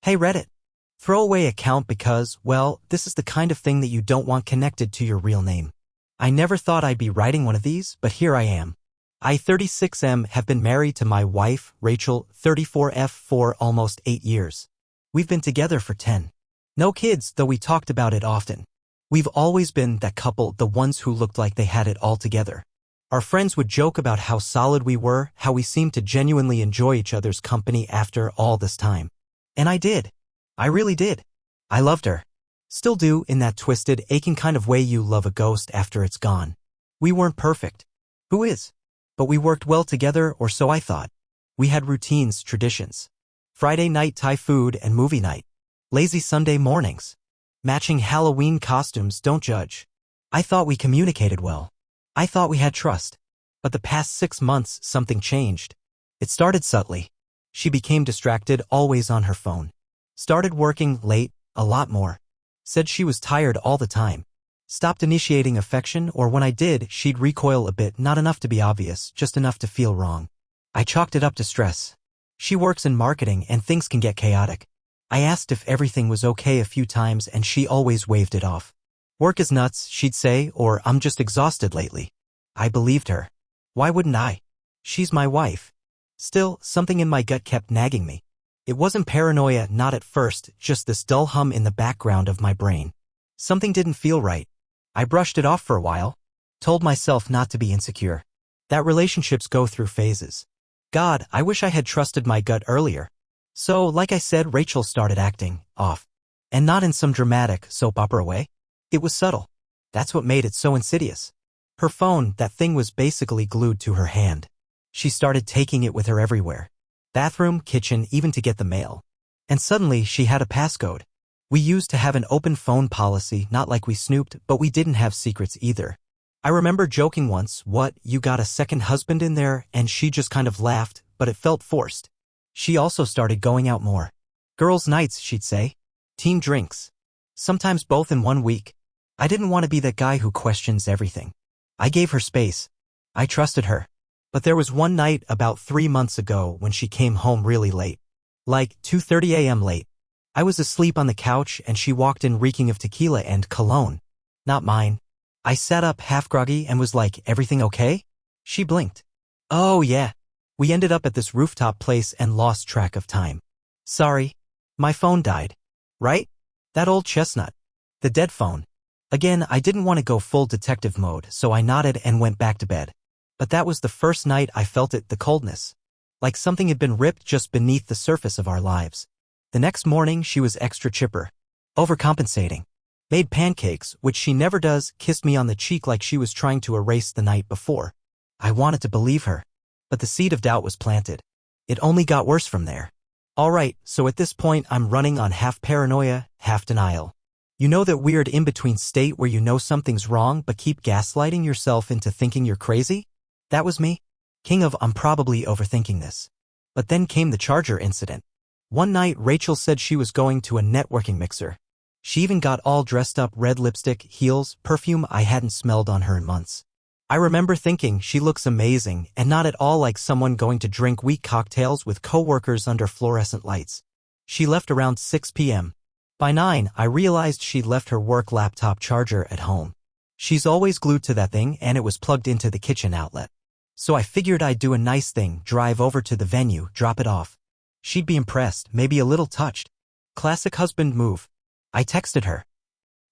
Hey Reddit. Throwaway account because, well, this is the kind of thing that you don't want connected to your real name. I never thought I'd be writing one of these, but here I am. I, 36M, have been married to my wife, Rachel, 34F, for almost 8 years. We've been together for 10. No kids, though we talked about it often. We've always been that couple, the ones who looked like they had it all together. Our friends would joke about how solid we were, how we seemed to genuinely enjoy each other's company after all this time. And I did. I really did. I loved her. Still do, in that twisted, aching kind of way you love a ghost after it's gone. We weren't perfect. Who is? But we worked well together, or so I thought. We had routines, traditions. Friday night Thai food and movie night. Lazy Sunday mornings. Matching Halloween costumes, don't judge. I thought we communicated well. I thought we had trust. But the past 6 months, something changed. It started subtly. She became distracted, always on her phone. Started working late, a lot more. Said she was tired all the time. Stopped initiating affection, or when I did, she'd recoil a bit, not enough to be obvious, just enough to feel wrong. I chalked it up to stress. She works in marketing and things can get chaotic. I asked if everything was okay a few times and she always waved it off. Work is nuts, she'd say, or I'm just exhausted lately. I believed her. Why wouldn't I? She's my wife. Still, something in my gut kept nagging me. It wasn't paranoia, not at first, just this dull hum in the background of my brain. Something didn't feel right. I brushed it off for a while. Told myself not to be insecure. That relationships go through phases. God, I wish I had trusted my gut earlier. So, like I said, Rachel started acting off. And not in some dramatic, soap opera way. It was subtle. That's what made it so insidious. Her phone, that thing was basically glued to her hand. She started taking it with her everywhere. Bathroom, kitchen, even to get the mail. And suddenly, she had a passcode. We used to have an open phone policy, not like we snooped, but we didn't have secrets either. I remember joking once, "What, you got a second husband in there?" And she just kind of laughed, but it felt forced. She also started going out more. Girls' nights, she'd say. Team drinks. Sometimes both in 1 week. I didn't want to be that guy who questions everything. I gave her space. I trusted her. But there was one night about 3 months ago when she came home really late. Like 2:30 a.m. late. I was asleep on the couch and she walked in reeking of tequila and cologne. Not mine. I sat up half groggy and was like, "Everything okay?" She blinked. "Oh yeah. We ended up at this rooftop place and lost track of time. Sorry. My phone died." Right? That old chestnut. The dead phone. Again, I didn't want to go full detective mode, so I nodded and went back to bed. But that was the first night I felt it, the coldness. Like something had been ripped just beneath the surface of our lives. The next morning, she was extra chipper. Overcompensating. Made pancakes, which she never does, kissed me on the cheek like she was trying to erase the night before. I wanted to believe her. But the seed of doubt was planted. It only got worse from there. Alright, so at this point I'm running on half paranoia, half denial. You know that weird in-between state where you know something's wrong but keep gaslighting yourself into thinking you're crazy? That was me. King of I'm probably overthinking this. But then came the charger incident. One night Rachel said she was going to a networking mixer. She even got all dressed up, red lipstick, heels, perfume I hadn't smelled on her in months. I remember thinking she looks amazing and not at all like someone going to drink weak cocktails with coworkers under fluorescent lights. She left around 6 p.m. By 9, I realized she'd left her work laptop charger at home. She's always glued to that thing and it was plugged into the kitchen outlet. So I figured I'd do a nice thing, drive over to the venue, drop it off. She'd be impressed, maybe a little touched. Classic husband move. I texted her.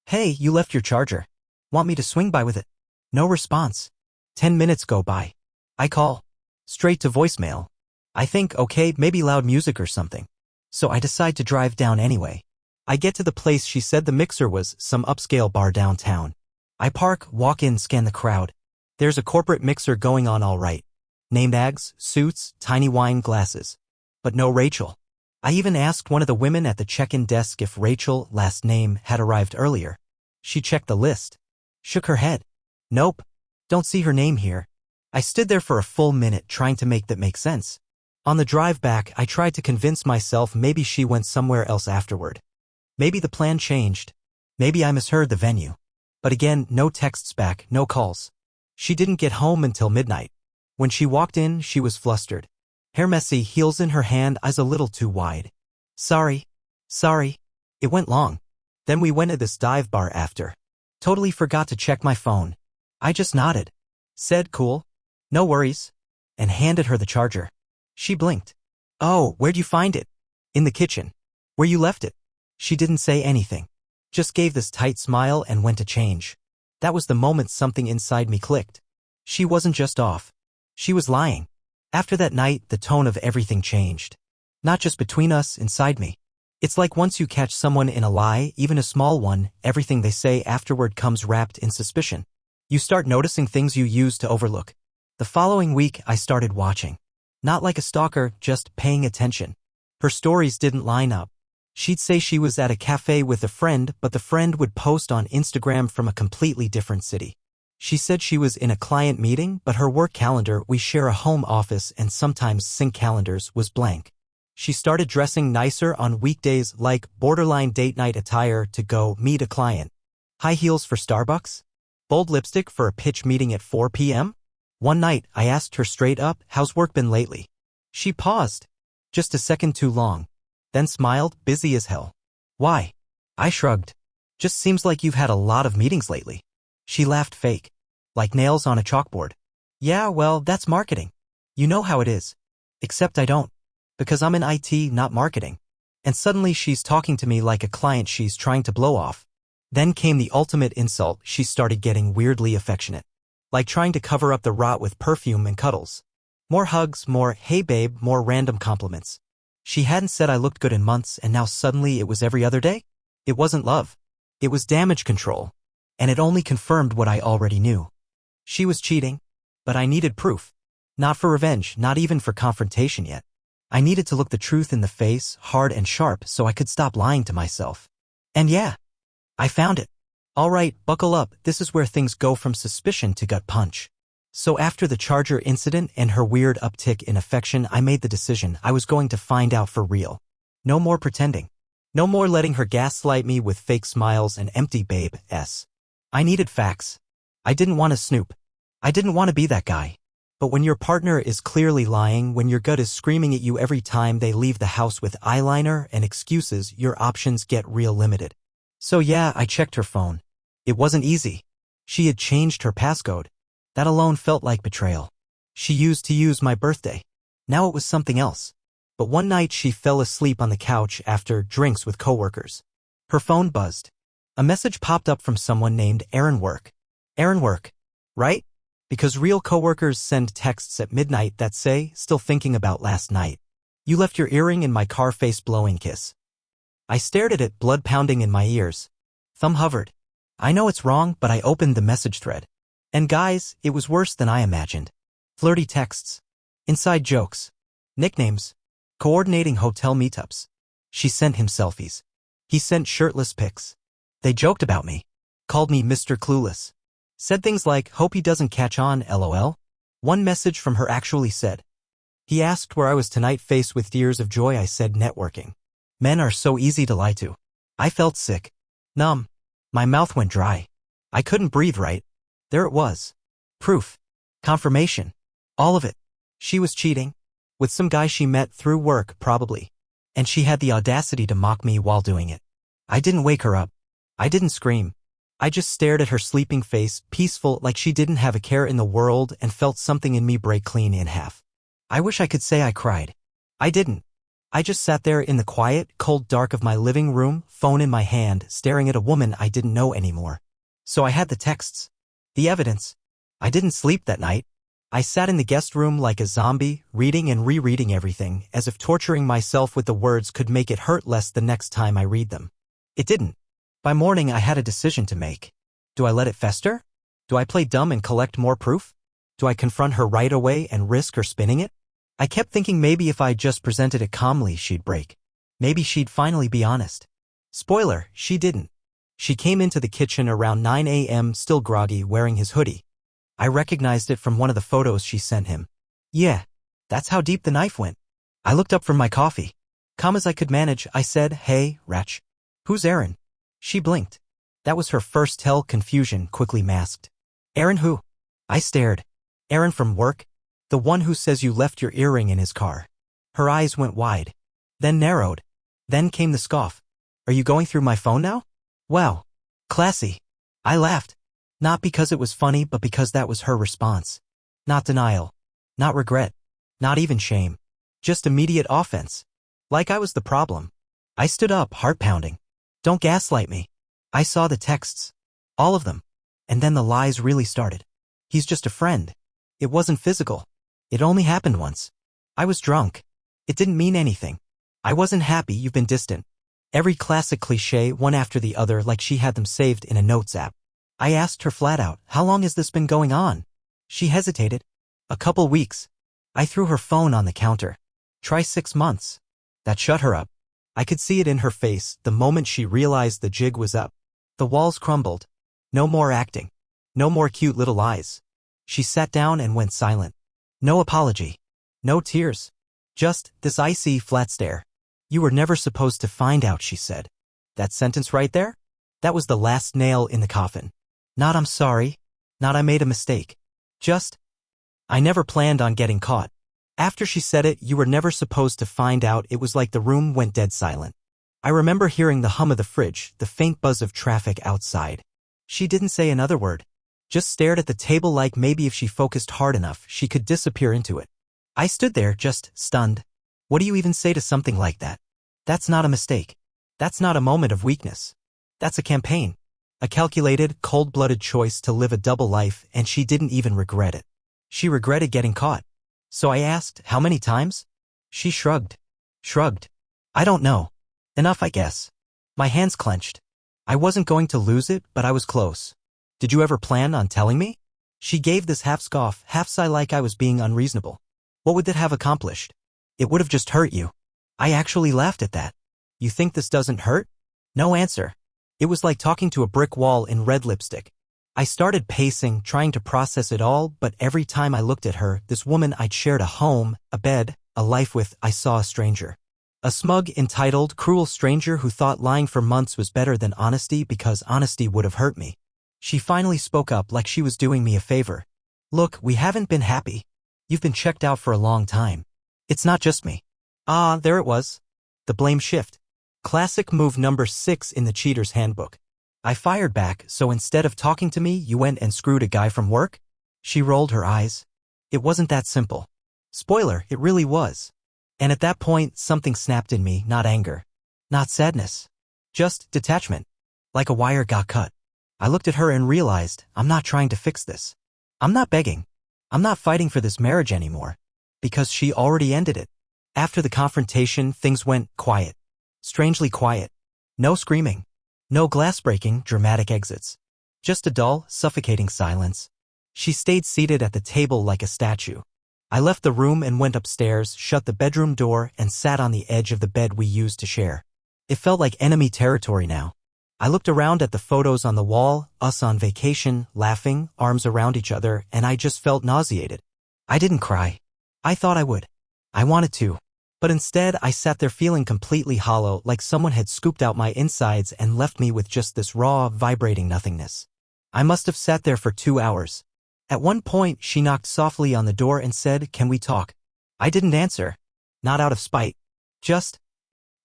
"Hey, you left your charger. Want me to swing by with it?" No response. 10 minutes go by. I call. Straight to voicemail. I think, okay, maybe loud music or something. So I decide to drive down anyway. I get to the place she said the mixer was, some upscale bar downtown. I park, walk in, scan the crowd. There's a corporate mixer going on all right. Name tags, suits, tiny wine glasses. But no Rachel. I even asked one of the women at the check-in desk if Rachel, last name, had arrived earlier. She checked the list. Shook her head. Nope. Don't see her name here. I stood there for a full minute trying to make that make sense. On the drive back, I tried to convince myself maybe she went somewhere else afterward. Maybe the plan changed. Maybe I misheard the venue. But again, no texts back, no calls. She didn't get home until midnight. When she walked in, she was flustered. Hair messy, heels in her hand, eyes a little too wide. "Sorry." Sorry. It went long. Then we went to this dive bar after. Totally forgot to check my phone. I just nodded. Said cool. No worries. And handed her the charger. She blinked. Oh, where'd you find it? In the kitchen. Where you left it? She didn't say anything. Just gave this tight smile and went to change. That was the moment something inside me clicked. She wasn't just off. She was lying. After that night, the tone of everything changed. Not just between us, inside me. It's like once you catch someone in a lie, even a small one, everything they say afterward comes wrapped in suspicion. You start noticing things you used to overlook. The following week, I started watching. Not like a stalker, just paying attention. Her stories didn't line up. She'd say she was at a cafe with a friend, but the friend would post on Instagram from a completely different city. She said she was in a client meeting, but her work calendar, we share a home office and sometimes sync calendars, was blank. She started dressing nicer on weekdays, like borderline date night attire to go meet a client. High heels for Starbucks? Bold lipstick for a pitch meeting at 4 p.m.? One night, I asked her straight up, how's work been lately? She paused. Just a second too long. Then smiled, busy as hell. Why? I shrugged. Just seems like you've had a lot of meetings lately. She laughed fake. Like nails on a chalkboard. Yeah, well, that's marketing. You know how it is. Except I don't. Because I'm in IT, not marketing. And suddenly she's talking to me like a client she's trying to blow off. Then came the ultimate insult. She started getting weirdly affectionate. Like trying to cover up the rot with perfume and cuddles. More hugs, more hey babe, more random compliments. She hadn't said I looked good in months, and now suddenly it was every other day? It wasn't love. It was damage control. And it only confirmed what I already knew. She was cheating. But I needed proof. Not for revenge, not even for confrontation yet. I needed to look the truth in the face, hard and sharp, so I could stop lying to myself. And yeah, I found it. All right, buckle up, this is where things go from suspicion to gut punch. So after the charger incident and her weird uptick in affection, I made the decision I was going to find out for real. No more pretending. No more letting her gaslight me with fake smiles and empty babe-s. I needed facts. I didn't want to snoop. I didn't want to be that guy. But when your partner is clearly lying, when your gut is screaming at you every time they leave the house with eyeliner and excuses, your options get real limited. So yeah, I checked her phone. It wasn't easy. She had changed her passcode. That alone felt like betrayal. She used to use my birthday. Now it was something else. But one night she fell asleep on the couch after drinks with coworkers. Her phone buzzed. A message popped up from someone named Aaron Work. Aaron Work, right? Because real coworkers send texts at midnight that say, still thinking about last night. You left your earring in my car, face blowing kiss. I stared at it, blood pounding in my ears. Thumb hovered. I know it's wrong, but I opened the message thread. And guys, it was worse than I imagined. Flirty texts. Inside jokes. Nicknames. Coordinating hotel meetups. She sent him selfies. He sent shirtless pics. They joked about me. Called me Mr. Clueless. Said things like, hope he doesn't catch on, lol. One message from her actually said. He asked where I was tonight, faced with tears of joy. I said networking. Men are so easy to lie to. I felt sick. Numb. My mouth went dry. I couldn't breathe right. There it was. Proof. Confirmation. All of it. She was cheating. With some guy she met through work, probably. And she had the audacity to mock me while doing it. I didn't wake her up. I didn't scream. I just stared at her sleeping face, peaceful, like she didn't have a care in the world, and felt something in me break clean in half. I wish I could say I cried. I didn't. I just sat there in the quiet, cold dark of my living room, phone in my hand, staring at a woman I didn't know anymore. So I had the texts. The evidence. I didn't sleep that night. I sat in the guest room like a zombie, reading and rereading everything, as if torturing myself with the words could make it hurt less the next time I read them. It didn't. By morning I had a decision to make. Do I let it fester? Do I play dumb and collect more proof? Do I confront her right away and risk her spinning it? I kept thinking maybe if I just presented it calmly she'd break. Maybe she'd finally be honest. Spoiler, she didn't. She came into the kitchen around 9 a.m. still groggy, wearing his hoodie. I recognized it from one of the photos she sent him. Yeah, that's how deep the knife went. I looked up from my coffee. Calm as I could manage, I said, hey, Ratch. Who's Aaron? She blinked. That was her first tell, confusion quickly masked. Aaron who? I stared. Aaron from work? The one who says you left your earring in his car. Her eyes went wide. Then narrowed. Then came the scoff. Are you going through my phone now? Wow. Classy. I laughed. Not because it was funny, but because that was her response. Not denial. Not regret. Not even shame. Just immediate offense. Like I was the problem. I stood up, heart pounding. Don't gaslight me. I saw the texts. All of them. And then the lies really started. He's just a friend. It wasn't physical. It only happened once. I was drunk. It didn't mean anything. I wasn't happy, you've been distant. Every classic cliché, one after the other, like she had them saved in a notes app. I asked her flat out, how long has this been going on? She hesitated. A couple weeks. I threw her phone on the counter. Try 6 months. That shut her up. I could see it in her face the moment she realized the jig was up. The walls crumbled. No more acting. No more cute little lies. She sat down and went silent. No apology. No tears. Just this icy, flat stare. You were never supposed to find out, she said. That sentence right there? That was the last nail in the coffin. Not I'm sorry. Not I made a mistake. Just, I never planned on getting caught. After she said it, you were never supposed to find out, it was like the room went dead silent. I remember hearing the hum of the fridge, the faint buzz of traffic outside. She didn't say another word. Just stared at the table like maybe if she focused hard enough, she could disappear into it. I stood there, just stunned. What do you even say to something like that? That's not a mistake. That's not a moment of weakness. That's a campaign. A calculated, cold-blooded choice to live a double life, and she didn't even regret it. She regretted getting caught. So I asked, how many times? She shrugged. Shrugged. I don't know. Enough, I guess. My hands clenched. I wasn't going to lose it, but I was close. Did you ever plan on telling me? She gave this half scoff, half sigh like I was being unreasonable. What would that have accomplished? It would have just hurt you. I actually laughed at that. You think this doesn't hurt? No answer. It was like talking to a brick wall in red lipstick. I started pacing, trying to process it all, but every time I looked at her, this woman I'd shared a home, a bed, a life with, I saw a stranger. A smug, entitled, cruel stranger who thought lying for months was better than honesty because honesty would have hurt me. She finally spoke up like she was doing me a favor. Look, we haven't been happy. You've been checked out for a long time. It's not just me. Ah, there it was. The blame shift. Classic move number 6 in the cheater's handbook. I fired back, so instead of talking to me, you went and screwed a guy from work? She rolled her eyes. It wasn't that simple. Spoiler, it really was. And at that point, something snapped in me, not anger. Not sadness. Just detachment. Like a wire got cut. I looked at her and realized, I'm not trying to fix this. I'm not begging. I'm not fighting for this marriage anymore. Because she already ended it. After the confrontation, things went quiet. Strangely quiet. No screaming. No glass-breaking, dramatic exits. Just a dull, suffocating silence. She stayed seated at the table like a statue. I left the room and went upstairs, shut the bedroom door, and sat on the edge of the bed we used to share. It felt like enemy territory now. I looked around at the photos on the wall, us on vacation, laughing, arms around each other, and I just felt nauseated. I didn't cry. I thought I would. I wanted to. But instead, I sat there feeling completely hollow, like someone had scooped out my insides and left me with just this raw, vibrating nothingness. I must have sat there for 2 hours. At one point, she knocked softly on the door and said, "Can we talk?" I didn't answer. Not out of spite. Just,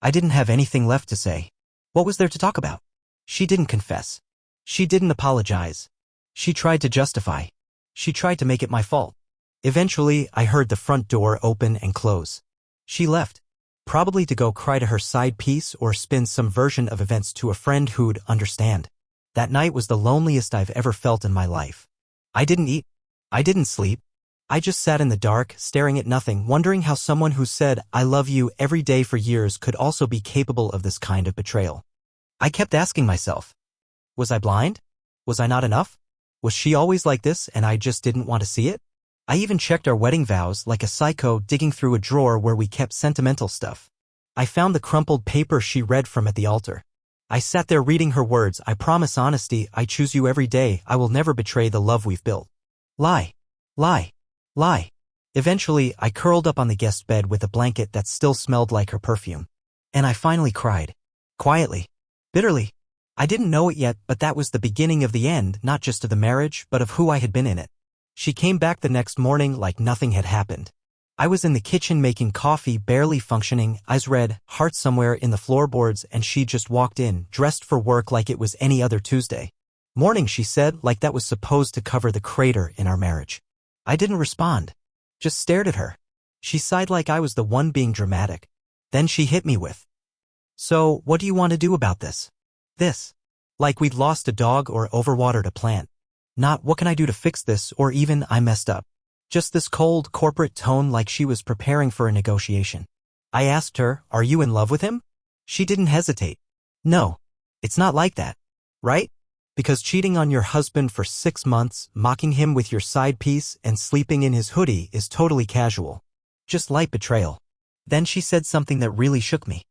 I didn't have anything left to say. What was there to talk about? She didn't confess. She didn't apologize. She tried to justify. She tried to make it my fault. Eventually, I heard the front door open and close. She left, probably to go cry to her side piece or spin some version of events to a friend who'd understand. That night was the loneliest I've ever felt in my life. I didn't eat. I didn't sleep. I just sat in the dark, staring at nothing, wondering how someone who said, "I love you" every day for years could also be capable of this kind of betrayal. I kept asking myself, was I blind? Was I not enough? Was she always like this and I just didn't want to see it? I even checked our wedding vows like a psycho, digging through a drawer where we kept sentimental stuff. I found the crumpled paper she read from at the altar. I sat there reading her words, "I promise honesty, I choose you every day, I will never betray the love we've built." Lie. Lie. Lie. Eventually, I curled up on the guest bed with a blanket that still smelled like her perfume. And I finally cried. Quietly. Bitterly. I didn't know it yet, but that was the beginning of the end, not just of the marriage, but of who I had been in it. She came back the next morning like nothing had happened. I was in the kitchen making coffee, barely functioning, eyes red, heart somewhere in the floorboards, and she just walked in, dressed for work like it was any other Tuesday. Morning, she said, like that was supposed to cover the crater in our marriage. I didn't respond. Just stared at her. She sighed like I was the one being dramatic. Then she hit me with, "So, what do you want to do about this?" This. Like we'd lost a dog or overwatered a plant. Not, "What can I do to fix this?" or even, "I messed up." Just this cold, corporate tone like she was preparing for a negotiation. I asked her, "Are you in love with him?" She didn't hesitate. "No. It's not like that. Right? Because cheating on your husband for 6 months, mocking him with your side piece, and sleeping in his hoodie is totally casual. Just light betrayal." Then she said something that really shook me.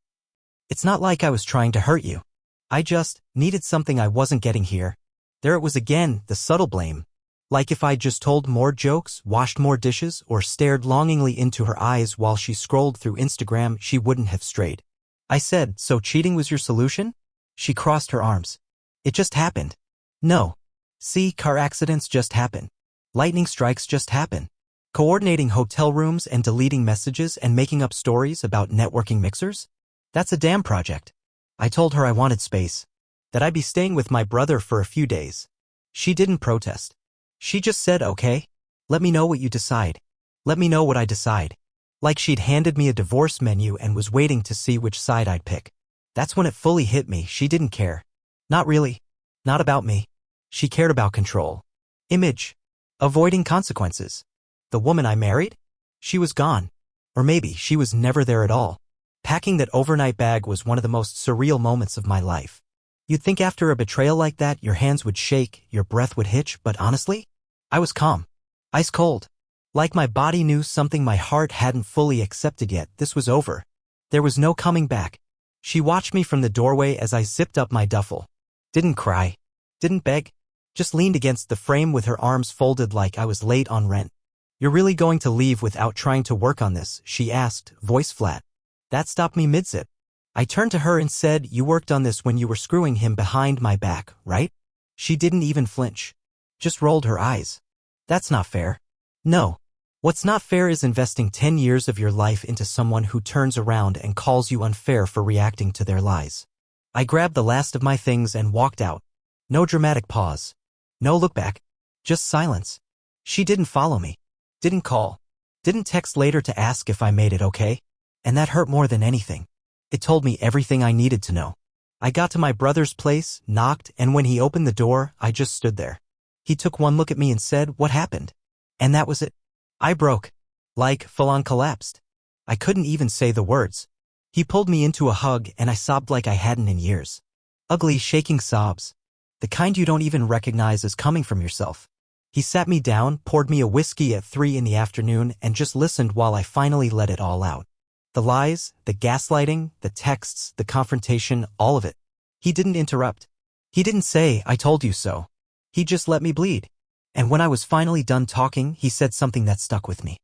"It's not like I was trying to hurt you. I just needed something I wasn't getting here." There it was again, the subtle blame. Like if I just told more jokes, washed more dishes, or stared longingly into her eyes while she scrolled through Instagram, she wouldn't have strayed. I said, "So cheating was your solution?" She crossed her arms. "It just happened." No. See, car accidents just happen. Lightning strikes just happen. Coordinating hotel rooms and deleting messages and making up stories about networking mixers? That's a damn project. I told her I wanted space. That I'd be staying with my brother for a few days. She didn't protest. She just said, "Okay. Let me know what you decide." Let me know what I decide. Like she'd handed me a divorce menu and was waiting to see which side I'd pick. That's when it fully hit me. She didn't care. Not really. Not about me. She cared about control. Image. Avoiding consequences. The woman I married? She was gone. Or maybe she was never there at all. Packing that overnight bag was one of the most surreal moments of my life. You'd think after a betrayal like that, your hands would shake, your breath would hitch, but honestly, I was calm. Ice cold. Like my body knew something my heart hadn't fully accepted yet. This was over. There was no coming back. She watched me from the doorway as I zipped up my duffel. Didn't cry. Didn't beg. Just leaned against the frame with her arms folded like I was late on rent. "You're really going to leave without trying to work on this?" she asked, voice flat. That stopped me mid-zip. I turned to her and said, "You worked on this when you were screwing him behind my back, right?" She didn't even flinch. Just rolled her eyes. "That's not fair." No. What's not fair is investing 10 years of your life into someone who turns around and calls you unfair for reacting to their lies. I grabbed the last of my things and walked out. No dramatic pause. No look back. Just silence. She didn't follow me. Didn't call. Didn't text later to ask if I made it okay. And that hurt more than anything. It told me everything I needed to know. I got to my brother's place, knocked, and when he opened the door, I just stood there. He took one look at me and said, "What happened?" And that was it. I broke. Like, full-on collapsed. I couldn't even say the words. He pulled me into a hug and I sobbed like I hadn't in years. Ugly, shaking sobs. The kind you don't even recognize as coming from yourself. He sat me down, poured me a whiskey at 3 in the afternoon, and just listened while I finally let it all out. The lies, the gaslighting, the texts, the confrontation, all of it. He didn't interrupt. He didn't say, "I told you so." He just let me bleed. And when I was finally done talking, he said something that stuck with me.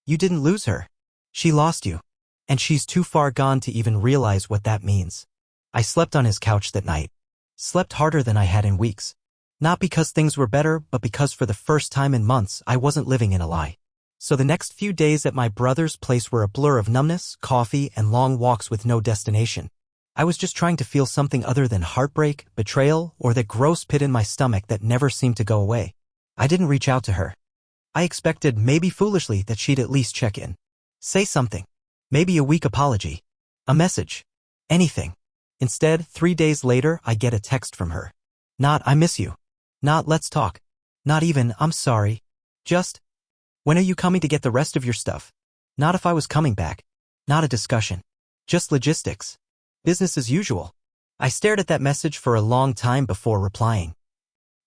"You didn't lose her. She lost you. And she's too far gone to even realize what that means." I slept on his couch that night. Slept harder than I had in weeks. Not because things were better, but because for the first time in months, I wasn't living in a lie. So the next few days at my brother's place were a blur of numbness, coffee, and long walks with no destination. I was just trying to feel something other than heartbreak, betrayal, or that gross pit in my stomach that never seemed to go away. I didn't reach out to her. I expected, maybe foolishly, that she'd at least check in. Say something. Maybe a weak apology. A message. Anything. Instead, 3 days later, I get a text from her. Not, "I miss you." Not, "Let's talk." Not even, "I'm sorry." Just, "When are you coming to get the rest of your stuff?" Not if I was coming back. Not a discussion. Just logistics. Business as usual. I stared at that message for a long time before replying.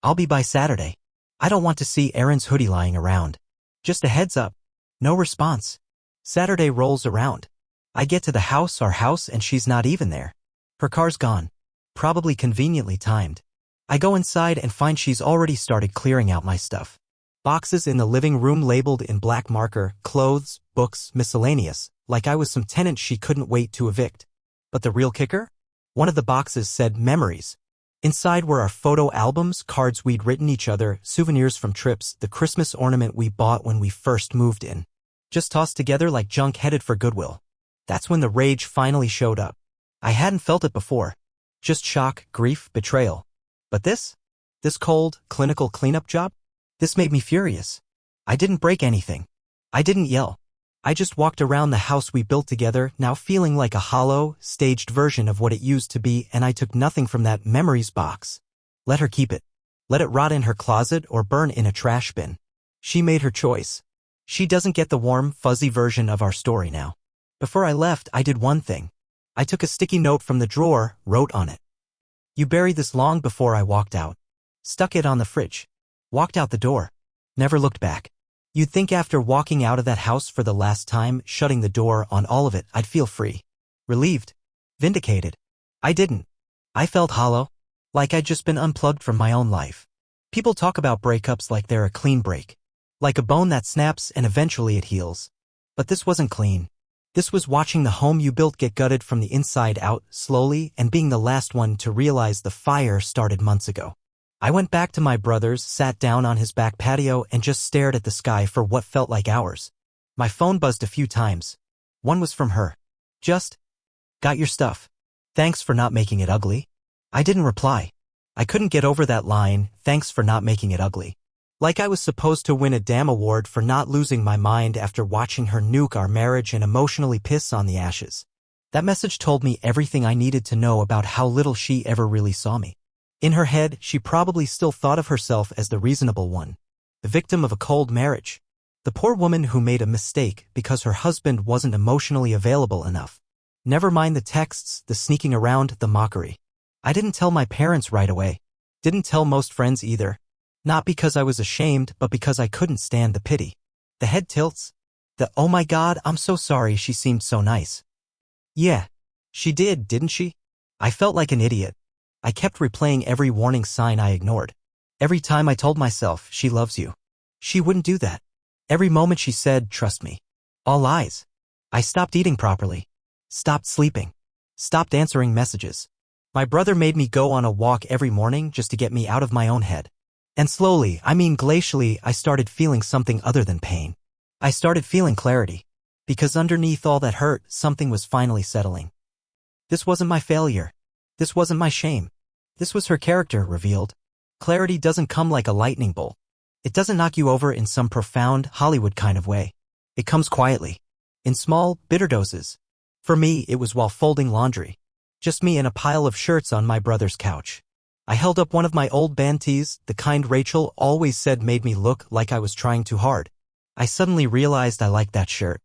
"I'll be by Saturday. I don't want to see Erin's hoodie lying around. Just a heads up." No response. Saturday rolls around. I get to the house, our house, and she's not even there. Her car's gone. Probably conveniently timed. I go inside and find she's already started clearing out my stuff. Boxes in the living room labeled in black marker, clothes, books, miscellaneous, like I was some tenant she couldn't wait to evict. But the real kicker? One of the boxes said memories. Inside were our photo albums, cards we'd written each other, souvenirs from trips, the Christmas ornament we bought when we first moved in. just tossed together like junk headed for Goodwill. That's when the rage finally showed up. I hadn't felt it before. Just shock, grief, betrayal. But this cold, clinical cleanup job? This made me furious. I didn't break anything. I didn't yell. I just walked around the house we built together, now feeling like a hollow, staged version of what it used to be, and I took nothing from that memories box. Let her keep it. Let it rot in her closet or burn in a trash bin. She made her choice. She doesn't get the warm, fuzzy version of our story now. Before I left, I did one thing. I took a sticky note from the drawer, wrote on it. You buried this long before I walked out. Stuck it on the fridge. Walked out the door. Never looked back. You'd think after walking out of that house for the last time, shutting the door on all of it, I'd feel free. Relieved. Vindicated. I didn't. I felt hollow. Like I'd just been unplugged from my own life. People talk about breakups like they're a clean break. Like a bone that snaps and eventually it heals. But this wasn't clean. This was watching the home you built get gutted from the inside out, slowly, and being the last one to realize the fire started months ago. I went back to my brother's, sat down on his back patio, and just stared at the sky for what felt like hours. My phone buzzed a few times. One was from her. Just, got your stuff. Thanks for not making it ugly. I didn't reply. I couldn't get over that line, thanks for not making it ugly. Like I was supposed to win a damn award for not losing my mind after watching her nuke our marriage and emotionally piss on the ashes. That message told me everything I needed to know about how little she ever really saw me. In her head, she probably still thought of herself as the reasonable one, the victim of a cold marriage, the poor woman who made a mistake because her husband wasn't emotionally available enough. Never mind the texts, the sneaking around, the mockery. I didn't tell my parents right away. Didn't tell most friends either. Not because I was ashamed, but because I couldn't stand the pity. The head tilts. The, oh my God, I'm so sorry, she seemed so nice. Yeah, she did, didn't she? I felt like an idiot. I kept replaying every warning sign I ignored. Every time I told myself, she loves you. She wouldn't do that. Every moment she said, trust me. All lies. I stopped eating properly. Stopped sleeping. Stopped answering messages. My brother made me go on a walk every morning just to get me out of my own head. And slowly, I mean glacially, I started feeling something other than pain. I started feeling clarity. Because underneath all that hurt, something was finally settling. This wasn't my failure. This wasn't my shame. This was her character revealed. Clarity doesn't come like a lightning bolt. It doesn't knock you over in some profound, Hollywood kind of way. It comes quietly. In small, bitter doses. For me, it was while folding laundry. Just me and a pile of shirts on my brother's couch. I held up one of my old band tees, the kind Rachel always said made me look like I was trying too hard. I suddenly realized I liked that shirt.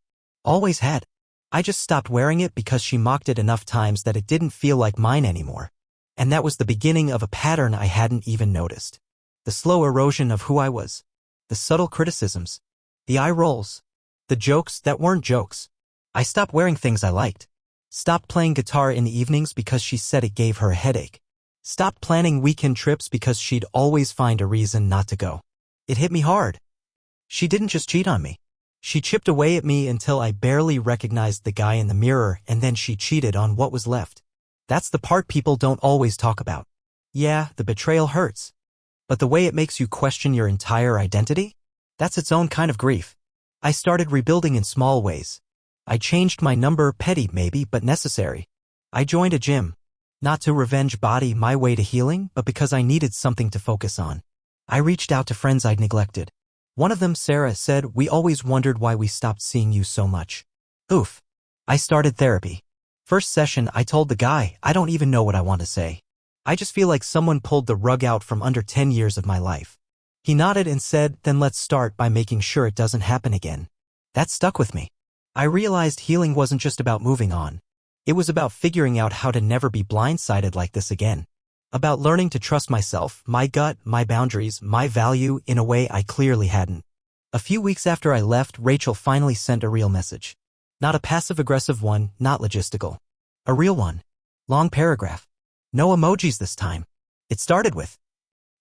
Always had. I just stopped wearing it because she mocked it enough times that it didn't feel like mine anymore. And that was the beginning of a pattern I hadn't even noticed. The slow erosion of who I was. The subtle criticisms. The eye rolls. The jokes that weren't jokes. I stopped wearing things I liked. Stopped playing guitar in the evenings because she said it gave her a headache. Stopped planning weekend trips because she'd always find a reason not to go. It hit me hard. She didn't just cheat on me. She chipped away at me until I barely recognized the guy in the mirror, and then she cheated on what was left. That's the part people don't always talk about. Yeah, the betrayal hurts. But the way it makes you question your entire identity? That's its own kind of grief. I started rebuilding in small ways. I changed my number, petty maybe, but necessary. I joined a gym. Not to revenge body my way to healing, but because I needed something to focus on. I reached out to friends I'd neglected. One of them, Sarah, said, we always wondered why we stopped seeing you so much. Oof. I started therapy. First session, I told the guy, I don't even know what I want to say. I just feel like someone pulled the rug out from under 10 years of my life. He nodded and said, then let's start by making sure it doesn't happen again. That stuck with me. I realized healing wasn't just about moving on. It was about figuring out how to never be blindsided like this again. About learning to trust myself, my gut, my boundaries, my value in a way I clearly hadn't. A few weeks after I left, Rachel finally sent a real message. Not a passive-aggressive one, not logistical. A real one. Long paragraph. No emojis this time. It started with,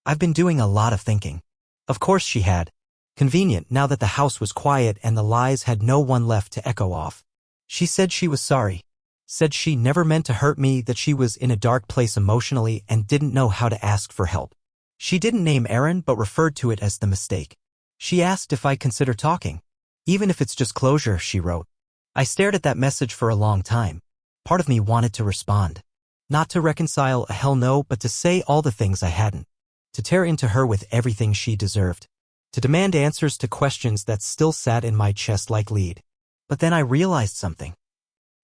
I've been doing a lot of thinking. Of course she had. Convenient now that the house was quiet and the lies had no one left to echo off. She said she was sorry. Said she never meant to hurt me, that she was in a dark place emotionally and didn't know how to ask for help. She didn't name Aaron but referred to it as the mistake. She asked if I consider talking. Even if it's just closure, she wrote. I stared at that message for a long time. Part of me wanted to respond. Not to reconcile, a hell no, but to say all the things I hadn't. To tear into her with everything she deserved. To demand answers to questions that still sat in my chest like lead. But then I realized something.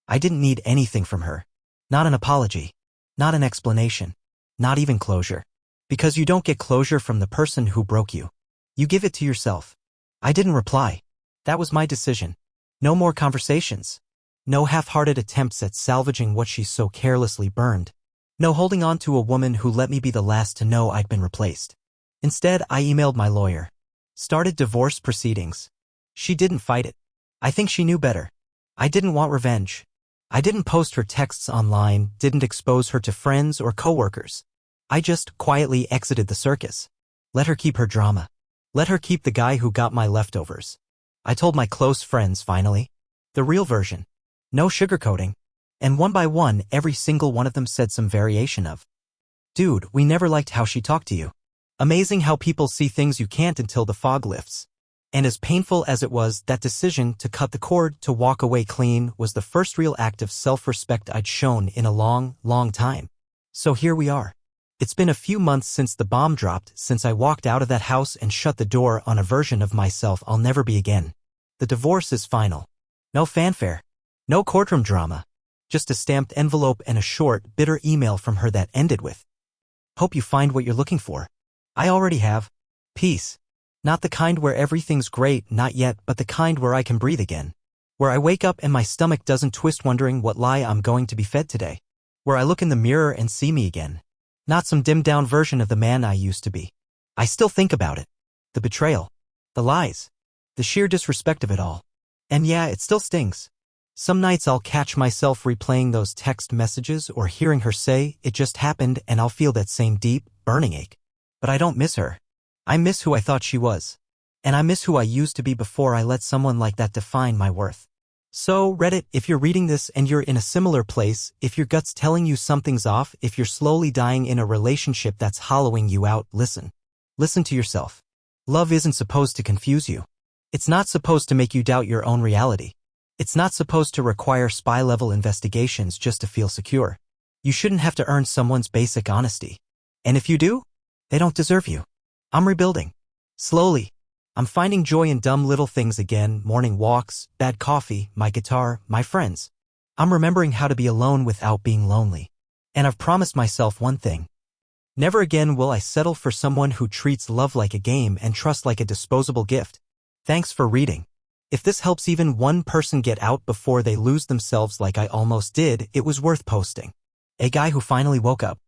I didn't need anything from her. Not an apology. Not an explanation. Not even closure. Because you don't get closure from the person who broke you. You give it to yourself. I didn't reply. That was my decision. No more conversations. No half-hearted attempts at salvaging what she so carelessly burned. No holding on to a woman who let me be the last to know I'd been replaced. Instead, I emailed my lawyer. Started divorce proceedings. She didn't fight it. I think she knew better. I didn't want revenge. I didn't post her texts online, didn't expose her to friends or coworkers. I just quietly exited the circus. Let her keep her drama. Let her keep the guy who got my leftovers. I told my close friends finally. The real version. No sugarcoating. And one by one, every single one of them said some variation of, "Dude, we never liked how she talked to you. Amazing how people see things you can't until the fog lifts." And as painful as it was, that decision to cut the cord, to walk away clean, was the first real act of self-respect I'd shown in a long, long time. So here we are. It's been a few months since the bomb dropped, since I walked out of that house and shut the door on a version of myself I'll never be again. The divorce is final. No fanfare. No courtroom drama. Just a stamped envelope and a short, bitter email from her that ended with, "Hope you find what you're looking for. I already have. Peace." Not the kind where everything's great, not yet, but the kind where I can breathe again. Where I wake up and my stomach doesn't twist wondering what lie I'm going to be fed today. Where I look in the mirror and see me again. Not some dimmed-down version of the man I used to be. I still think about it. The betrayal. The lies. The sheer disrespect of it all. And yeah, it still stings. Some nights I'll catch myself replaying those text messages or hearing her say, "It just happened," and I'll feel that same deep, burning ache. But I don't miss her. I miss who I thought she was. And I miss who I used to be before I let someone like that define my worth. So, Reddit, if you're reading this and you're in a similar place, if your gut's telling you something's off, if you're slowly dying in a relationship that's hollowing you out, listen. Listen to yourself. Love isn't supposed to confuse you. It's not supposed to make you doubt your own reality. It's not supposed to require spy-level investigations just to feel secure. You shouldn't have to earn someone's basic honesty. And if you do, they don't deserve you. I'm rebuilding. Slowly. I'm finding joy in dumb little things again, morning walks, bad coffee, my guitar, my friends. I'm remembering how to be alone without being lonely. And I've promised myself one thing. Never again will I settle for someone who treats love like a game and trust like a disposable gift. Thanks for reading. If this helps even one person get out before they lose themselves like I almost did, it was worth posting. A guy who finally woke up.